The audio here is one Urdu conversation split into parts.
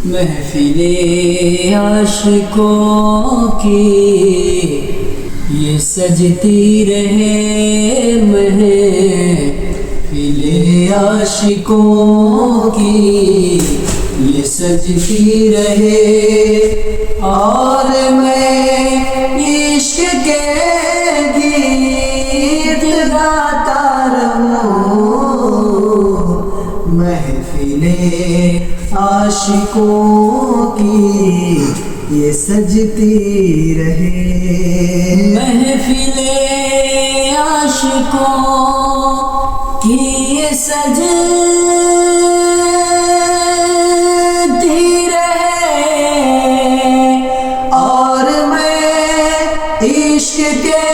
محفل عاشقوں کی یہ سجتی رہے، محفل عاشقوں کی یہ سجتی رہے، اور میں عشق کے گیت گاتا رہوں، محفل عاشقوں کی یہ سجتی رہے، محفل عاشقوں کی یہ سجتی رہے، اور میں عشق کے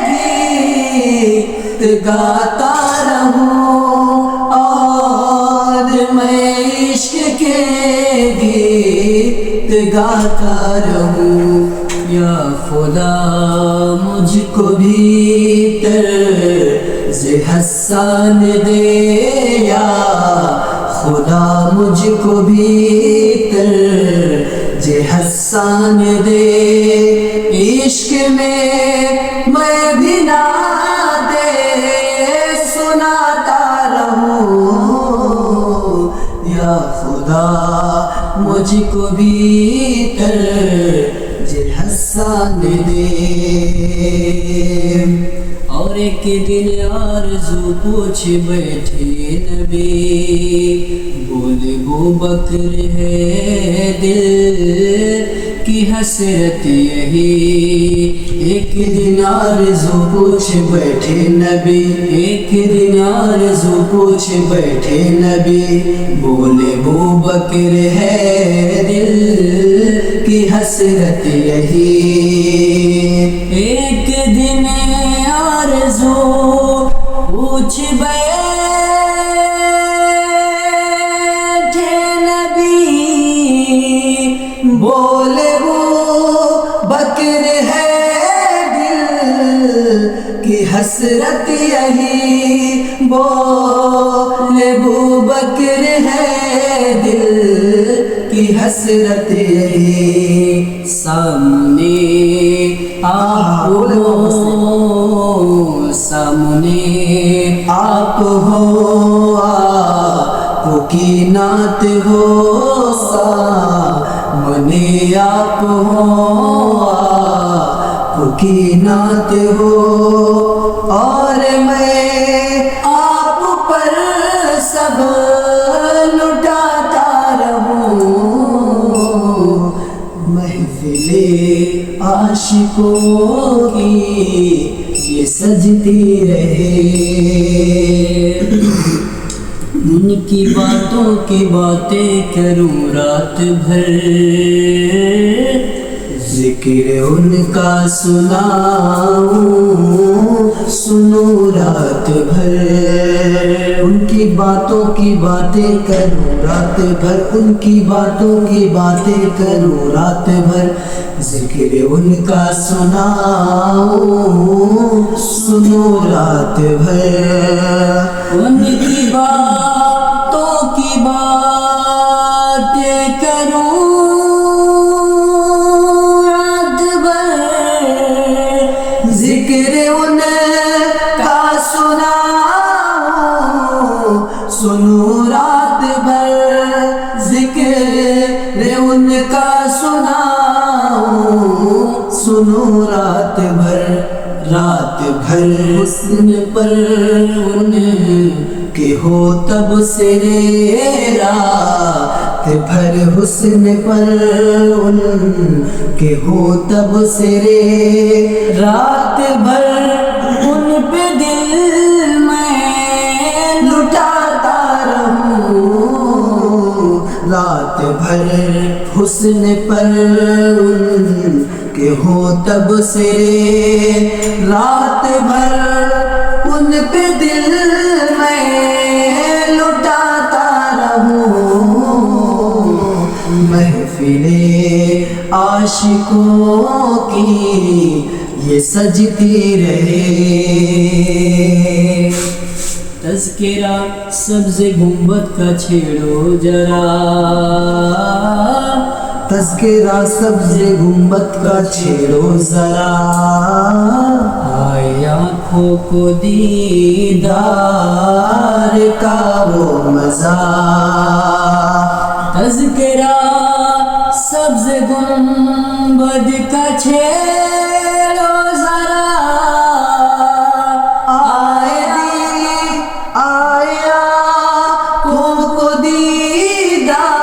گیت گاتا رہوں، اور میں عشق کے گیت گاتا رہوں، یا خدا مجھ کو بھی طرز حسان دے، یا خدا مجھ کو بھی طرز حسان دے، عشق میں بھی نعتیں سناتا رہوں، یا خدا مجھ کو بھی طرز حسان دے۔ اور ایک دن آرزو پوچھ بیٹھے نبی، بولے ابوبکر ہے دل کی حسرت یہی، ایک دن آرزو پوچھ بیٹھے نبی، ایک دن آرزو پوچھ بیٹھے نبی، بولے ابوبکر ہے دل کی حسرت یہی، ایک دن آرزو پوچھ بیٹھے نبی، بولے ابوبکر ہے دل کی حسرت یہی، بولے ابوبکر ہے دل کی حسرت یہی، سامنے آپ ہو، سامنے آپ ہو، آپ کی نعت ہو، سامنے آپ ہو، آپ کی نعت ہو، اور میں آپ پر سب لٹاتا رہوں، محفل عاشقوں کی یہ سجتی رہے، ان کی باتوں کی باتیں کروں رات بھر، ذکر ان کا سناؤں سنوں رات بھر، ان کی باتوں کی باتیں کروں رات بھر، ان کی باتوں کی باتیں کروں رات بھر، ذکر ان کا سناؤں سنوں رات بھر، ان کی باتوں کی باتیں کروں رات بھر، ذکر ان کا سناؤں سنوں رات بھر، ذکر ان کا سناؤں سنوں رات بھر، رات بھر حسن پر ان کے ہو تب سرے، رات بھر حسن پر ان کے ہو تب سرے، رات بھر ان پہ دل میں لٹاتا رہوں، رات بھر حسن پر ان کے ہو تب سرے، رات بھر ان پہ دل میں لٹاتا رہوں، محفل عاشقوں کی یہ سجتی رہے، تذکرہ سبز گنبد کا چھیڑو ذرا، تذکرہ سبز گنبد کا چھیڑو ذرا، آئے آنکھوں کو دیدار کا وہ مزہ، تذکرہ سبز گنبد کا چھیڑو ذرا، آنکھوں کو دیدار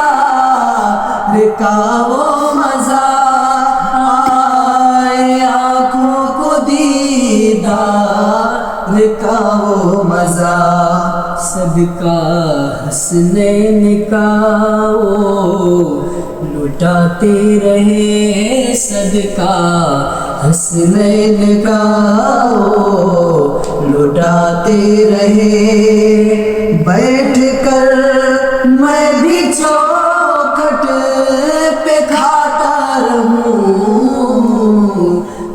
کا وہ مزہ، آنکھوں کو دیدار کا وہ مزہ، صدقہ حسنین کا وہ لٹاتے رہے، صدقہ حسنین کا وہ لٹاتے رہے، بیٹھ کر میں بھی چوکھٹ پہ کھاتا رہوں،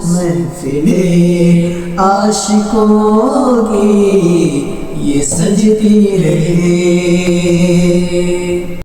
محفل عاشقوں کی یہ سجتی رہے۔